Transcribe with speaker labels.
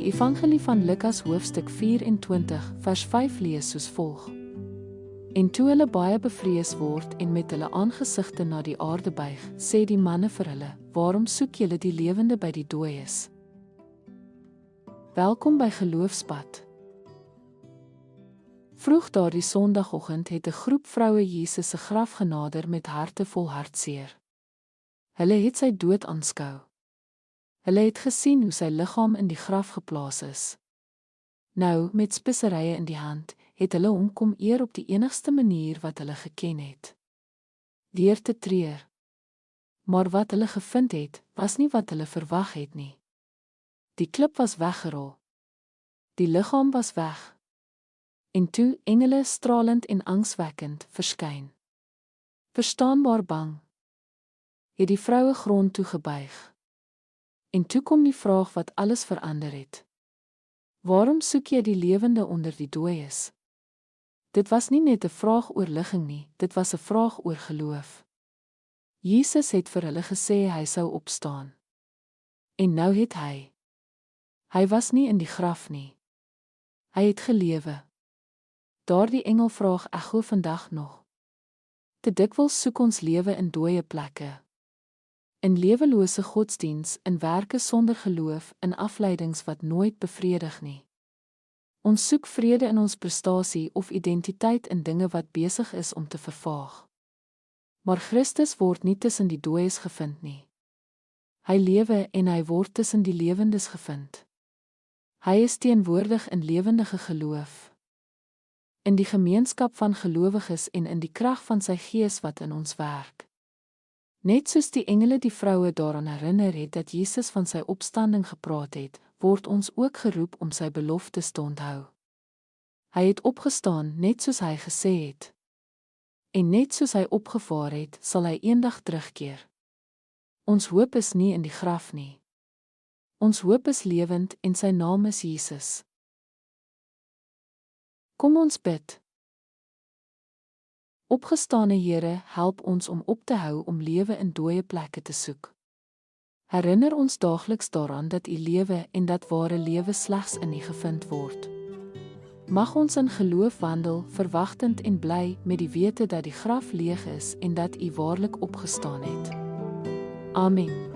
Speaker 1: Die Evangelie van Lukas hoofstuk 24 vers 5 lees soos volg. En toe hulle baie bevrees word en met hulle aangesigte na die aarde buig, sê die manne vir hulle, waarom soek julle die lewende by die dooies? Welkom by Geloofspad. Vroeg daardie sondagoggend het 'n groep vroue Jesus se graf genader met harte vol hartseer. Hulle het sy dood aanskou. Hulle het gesien hoe sy liggaam in die graf geplaas is. Nou, met speserye in die hand, het hulle hom kom eer op die enigste manier wat hulle geken het. Deur te treur. Maar wat hulle gevind het, was nie wat hulle verwag het nie. Die klip was weggerol. Die liggaam was weg. En toe engele stralend en angswekkend verskyn. Verstaanbaar bang. Het die vroue grond toe gebuig. En toe kom die vraag wat alles verander het. Waarom soek jy die lewende onder die dooies? Dit was nie net 'n vraag oor ligging nie, dit was 'n vraag oor geloof. Jesus het vir hulle gesê hy sou opstaan. En nou het hy. Hy was nie in die graf nie. Hy het gelewe. Daardie engel vraag echo vandag nog. Te dikwels soek ons lewe in dooie plekke. In lewelose godsdiens, in werke sonder geloof, in afleidings wat nooit bevredig nie. Ons soek vrede in ons prestasie of identiteit in dinge wat besig is om te vervaag. Maar Christus word nie tussen die dooies gevind nie. Hy lewe en hy word tussen die lewendes gevind. Hy is teenwoordig in lewendige geloof. In die gemeenskap van gelowiges en in die krag van sy gees wat in ons werk. Net soos die engele die vroue daaraan herinner het dat Jesus van sy opstanding gepraat het, word ons ook geroep om sy beloftes te onthou. Hy het opgestaan net soos hy gesê het. En net soos hy opgevaar het, sal hy eendag terugkeer. Ons hoop is nie in die graf nie. Ons hoop is lewend en sy naam is Jesus. Kom ons bid. Opgestane Here, help ons om op te hou om lewe in dooie plekke te soek. Herinner ons daagliks daaraan dat U lewe en dat ware lewe slegs in U gevind word. Mag ons in geloof wandel, verwagtend en bly met die wete dat die graf leeg is en dat U waarlik opgestaan het. Amen.